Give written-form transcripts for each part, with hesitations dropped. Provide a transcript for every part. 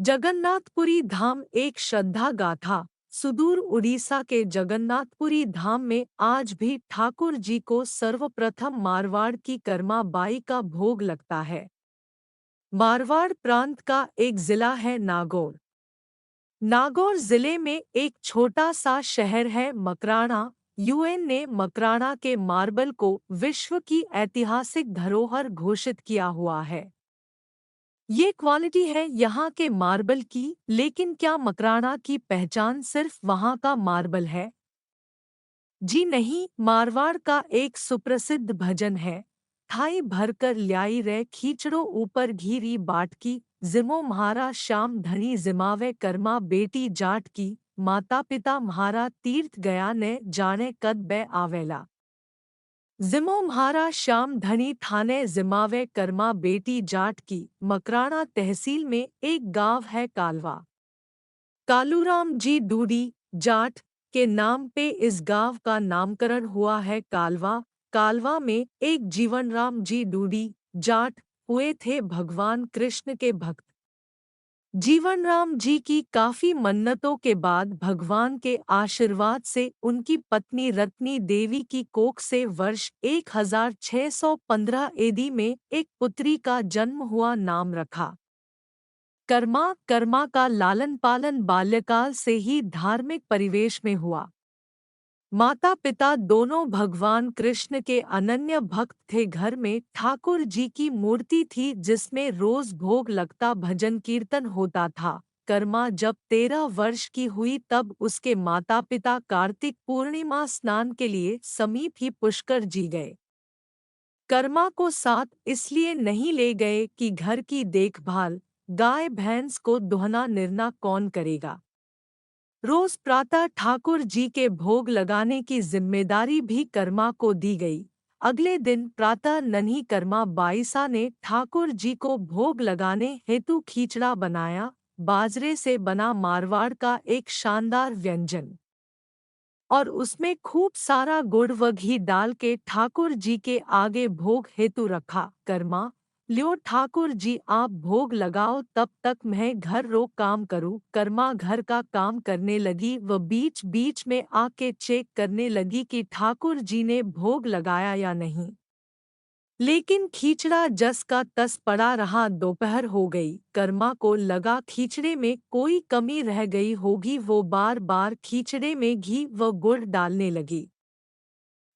जगन्नाथपुरी धाम एक श्रद्धा गाथा। सुदूर उड़ीसा के जगन्नाथपुरी धाम में आज भी ठाकुर जी को सर्वप्रथम मारवाड़ की कर्मा बाई का भोग लगता है। मारवाड़ प्रांत का एक जिला है नागौर। नागौर जिले में एक छोटा सा शहर है मकराना। यूएन ने मकराना के मार्बल को विश्व की ऐतिहासिक धरोहर घोषित किया हुआ है। ये क्वालिटी है यहाँ के मार्बल की, लेकिन क्या मकराना की पहचान सिर्फ वहाँ का मार्बल है? जी नहीं, मारवाड़ का एक सुप्रसिद्ध भजन है। थाई भरकर ल्याई रे खींचड़ो ऊपर घीरी बाट की, जिमो म्हारा श्याम धनी जिमावे कर्मा बेटी जाट की, माता पिता म्हारा तीर्थ गया ने जाने कद बै आवेला। जिमो म्हारा श्याम धनी थाने जिमावे कर्मा बेटी जाट की। मकराना तहसील में एक गांव है कालवा। कालूराम जी डूडी जाट के नाम पे इस गांव का नामकरण हुआ है कालवा। कालवा में एक जीवनराम जी डूडी जाट हुए थे भगवान कृष्ण के भक्त। जीवनराम जी की काफी मन्नतों के बाद भगवान के आशीर्वाद से उनकी पत्नी रत्नी देवी की कोख से वर्ष 1615 एडी में एक पुत्री का जन्म हुआ। नाम रखा कर्मा। कर्मा का लालन पालन बाल्यकाल से ही धार्मिक परिवेश में हुआ। माता पिता दोनों भगवान कृष्ण के अनन्य भक्त थे। घर में ठाकुर जी की मूर्ति थी जिसमें रोज भोग लगता, भजन कीर्तन होता था। कर्मा जब 13 वर्ष की हुई तब उसके माता पिता कार्तिक पूर्णिमा स्नान के लिए समीप ही पुष्कर जी गए। कर्मा को साथ इसलिए नहीं ले गए कि घर की देखभाल, गाय भैंस को दुहना निरना कौन करेगा। रोज प्रातः ठाकुर जी के भोग लगाने की जिम्मेदारी भी कर्मा को दी गई। अगले दिन प्रातः नन्ही कर्मा बाईसा ने ठाकुर जी को भोग लगाने हेतु खींचड़ा बनाया। बाजरे से बना मारवाड़ का एक शानदार व्यंजन, और उसमें खूब सारा गुड़ व घी डाल के ठाकुर जी के आगे भोग हेतु रखा। कर्मा, ल्यो ठाकुर जी आप भोग लगाओ, तब तक मैं घर रो काम करूं। कर्मा घर का काम करने लगी व बीच बीच में आके चेक करने लगी कि ठाकुर जी ने भोग लगाया या नहीं। लेकिन खींचड़ा जस का तस पड़ा रहा। दोपहर हो गई। कर्मा को लगा खींचड़े में कोई कमी रह गई होगी। वो बार बार खींचड़े में घी व गुड़ डालने लगी।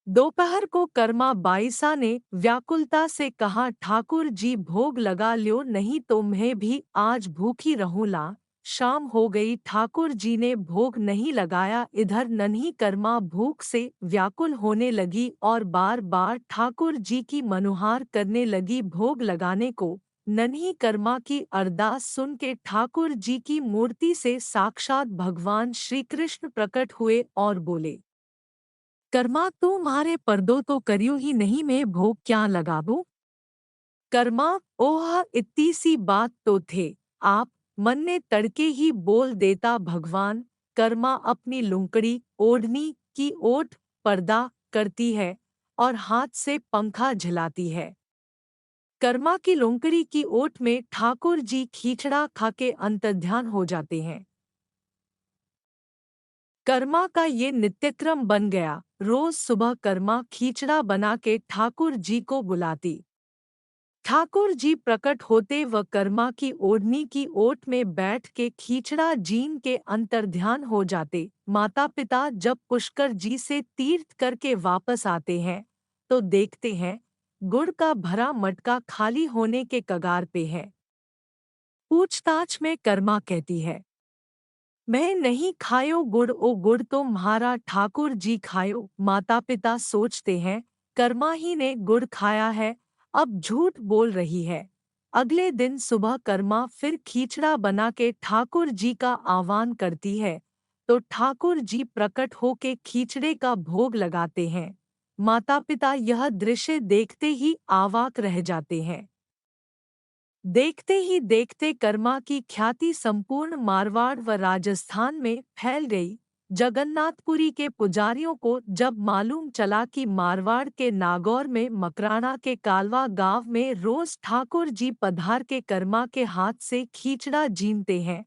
दोपहर को कर्मा बाईसा ने व्याकुलता से कहा, ठाकुर जी भोग लगा ल्यो, नहीं तो मैं भी आज भूखी रहूँला। शाम हो गई, ठाकुर जी ने भोग नहीं लगाया। इधर नन्ही कर्मा भूख से व्याकुल होने लगी और बार बार ठाकुर जी की मनुहार करने लगी भोग लगाने को। नन्ही कर्मा की अरदास सुन के ठाकुर जी की मूर्ति से साक्षात भगवान श्री कृष्ण प्रकट हुए और बोले, कर्मा तू मारे पर्दो तो करियो ही नहीं, मैं भोग क्या लगाबो। कर्मा, ओह इतनी सी बात तो थे आप, मन ने तड़के ही बोल देता भगवान। कर्मा अपनी लुंकड़ी ओढ़नी की ओट पर्दा करती है और हाथ से पंखा झिलाती है। कर्मा की लुंकड़ी की ओट में ठाकुर जी खींचड़ा खा के अंतर्ध्यान हो जाते हैं। कर्मा का ये नित्यक्रम बन गया। रोज सुबह कर्मा खींचड़ा बना के ठाकुर जी को बुलाती। ठाकुर जी प्रकट होते व कर्मा की ओढ़नी की ओट में बैठ के खींचड़ा जीन के अंतर्ध्यान हो जाते। माता पिता जब पुष्कर जी से तीर्थ करके वापस आते हैं तो देखते हैं गुड़ का भरा मटका खाली होने के कगार पे है। पूछताछ में कर्मा कहती है, मैं नहीं खायो गुड़, ओ गुड़ तो म्हारा ठाकुर जी खायो। माता पिता सोचते हैं कर्मा ही ने गुड़ खाया है, अब झूठ बोल रही है। अगले दिन सुबह कर्मा फिर खींचड़ा बना के ठाकुर जी का आह्वान करती है तो ठाकुर जी प्रकट होके खींचड़े का भोग लगाते हैं। माता पिता यह दृश्य देखते ही अवाक रह जाते हैं। देखते ही देखते कर्मा की ख्याति संपूर्ण मारवाड़ व राजस्थान में फैल गई। जगन्नाथपुरी के पुजारियों को जब मालूम चला कि मारवाड़ के नागौर में मकराना के कालवा गांव में रोज ठाकुर जी पधार के कर्मा के हाथ से खींचड़ा जीनते हैं,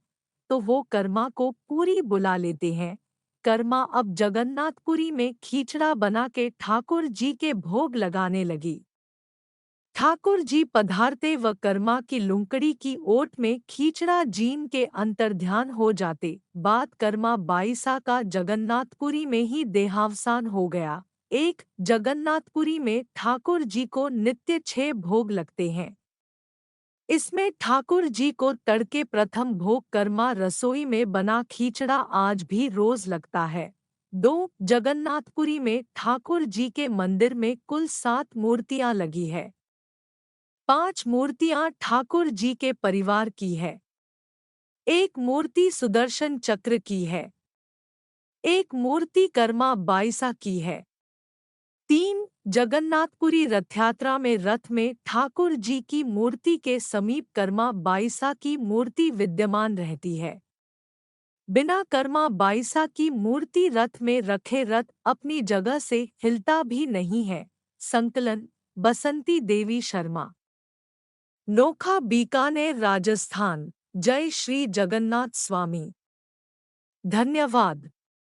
तो वो कर्मा को पूरी बुला लेते हैं। कर्मा अब जगन्नाथपुरी में खींचड़ा बना के ठाकुर जी के भोग लगाने लगी। ठाकुर जी पधारते व कर्मा की लुंकड़ी की ओट में खींचड़ा जीन के अंतर्ध्यान हो जाते। बात कर्मा बाईसा का जगन्नाथपुरी में ही देहावसान हो गया। एक जगन्नाथपुरी में ठाकुर जी को नित्य 6 भोग लगते हैं। इसमें ठाकुर जी को तड़के प्रथम भोग कर्मा रसोई में बना खींचड़ा आज भी रोज लगता है। 2 जगन्नाथपुरी में ठाकुर जी के मंदिर में कुल 7 मूर्तियां लगी है। 5 मूर्तियां ठाकुर जी के परिवार की है। एक मूर्ति सुदर्शन चक्र की है। एक मूर्ति कर्मा बाईसा की है। 3 जगन्नाथपुरी रथयात्रा में रथ में ठाकुर जी की मूर्ति के समीप कर्मा बाईसा की मूर्ति विद्यमान रहती है। बिना कर्मा बाईसा की मूर्ति रथ में रखे रथ अपनी जगह से हिलता भी नहीं है। संकलन बसंती देवी शर्मा। नोखा बीकानेर राजस्थान। जय श्री जगन्नाथ स्वामी। धन्यवाद।